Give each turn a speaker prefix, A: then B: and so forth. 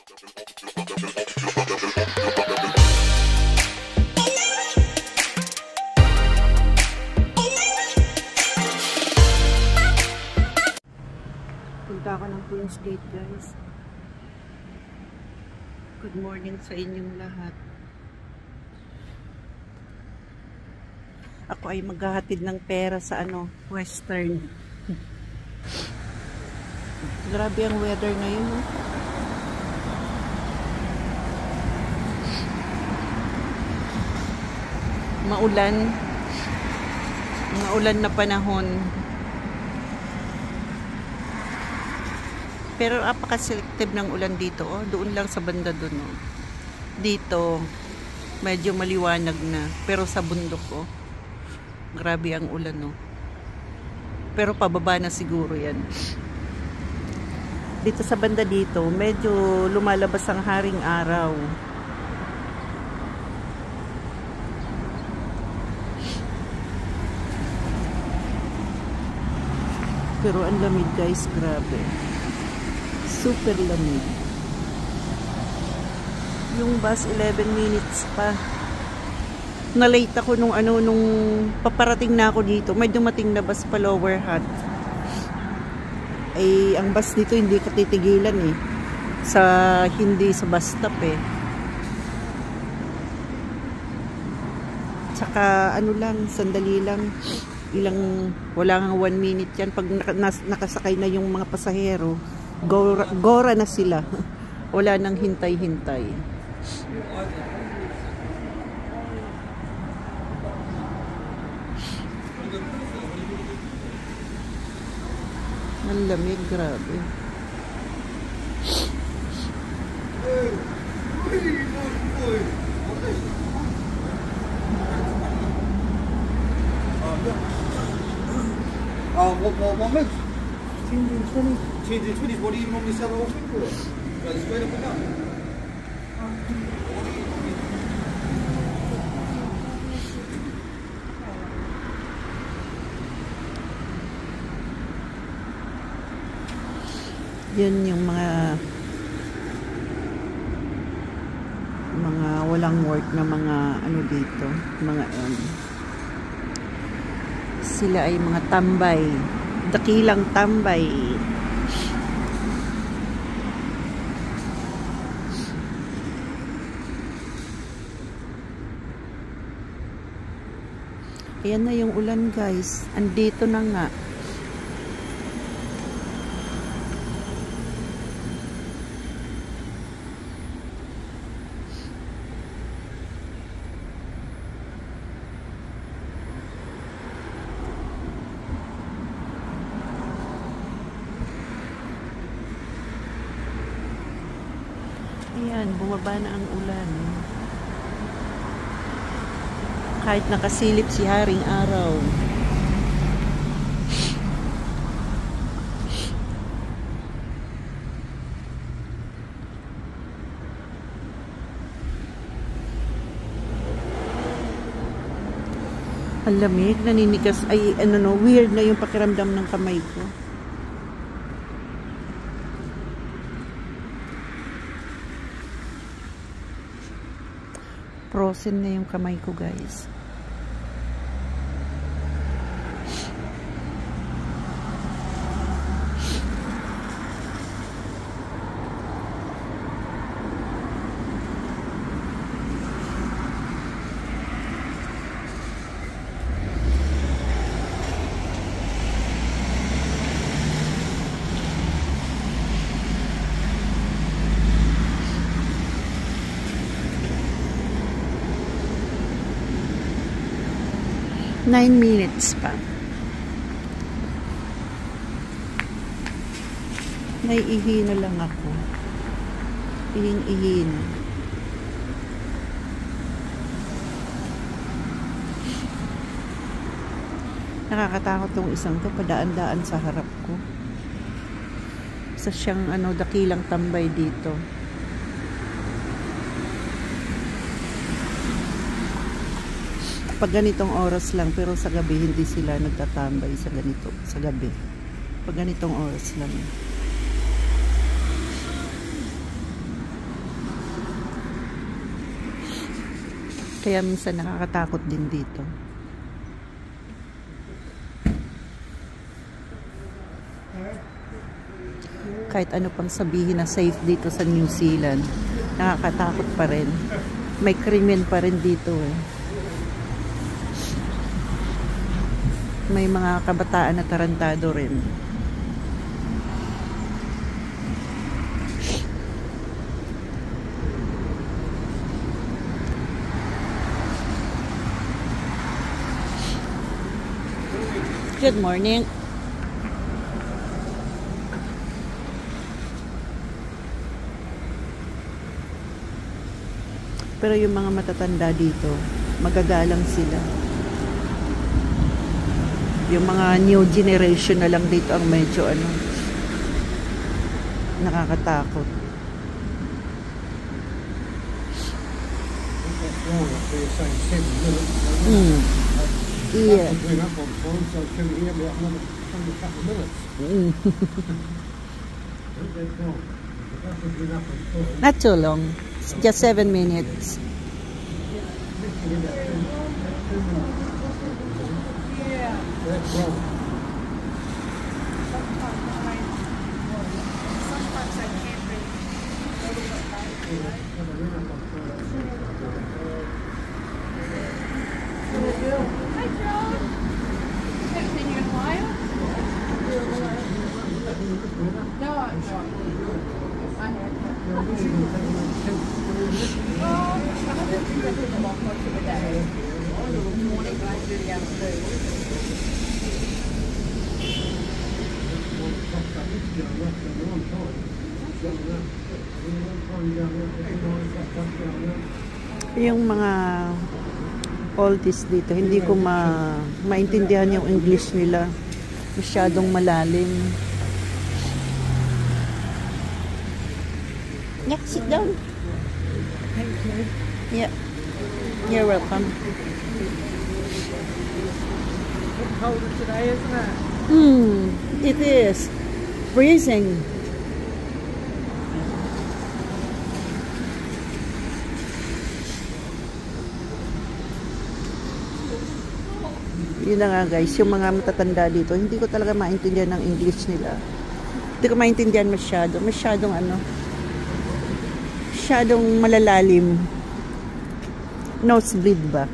A: Punta ako ng Queen's Gate, guys. Good morning sa inyong lahat. Ako ay maghahatid ng pera sa Western. Grabe ang weather ngayon. Maulan na panahon. Pero apaka-selective ng ulan dito. Doon lang sa banda doon. Dito, medyo maliwanag na. Pero sa bundok, grabe ang ulan, Pero pababa na siguro yan. Dito sa banda dito, medyo lumalabas ang haring araw. Pero ang lamig, guys, grabe. Super lamig. Yung bus 11 minutes pa. Na-late ako nung paparating na ako dito. May dumating na bus pa Lower Hutt. Ay ang bus dito hindi ka titigilan hindi sa bus stop Tsaka sandali lang. Wala nga 1 minute yan. Pag nakasakay na yung mga pasahero, gora na sila. Wala nang hintay-hintay. Ang lamig, grabe.
B: What makes? Changing 20. Changing 20. What do you normally sell the whole thing for? Like straight up and down.
A: Yan yung mga walang work na mga dito, mga sila ay mga tambay, dakilang tambay. Ayan na yung ulan, guys, andito na nga. Ayan, bumaba na ang ulan. Kahit nakasilip si haring araw. Ang lamig, naninigas. Ay, weird na yung pakiramdam ng kamay ko. Frozen na yung kamay ko, guys. Nine minutes pa. Naiihi na lang ako. Ihing-ihi na. Nakakatakot tong isang to, padaan-daan sa harap ko. Isa siyang dakilang tambay dito. Pag ganitong oras lang, pero sa gabi hindi sila nagtatambay sa gabi. Pag ganitong oras lang. Kaya minsan nakakatakot din dito. Kahit ano pang sabihin na safe dito sa New Zealand, nakakatakot pa rin. May krimen pa rin dito eh. May mga kabataan na tarantado rin. Good morning. Pero yung mga matatanda dito, magagalang sila. Yung mga new generation na lang dito ang medyo nakakatakot. Yeah. Not too long. It's just 7 minutes. Yung mga oldies dito, hindi ko maintindihan yung English nila. Masyadong malalim. Yeah, sit down.
B: Thank you.
A: Yeah. You're welcome.
B: It's colder today, isn't it?
A: It is. Freezing. Yun na nga guys, yung mga matatanda dito, hindi ko talaga maintindihan ng English nila. Hindi ko maintindihan masyadong malalalim. Nosebleed ba?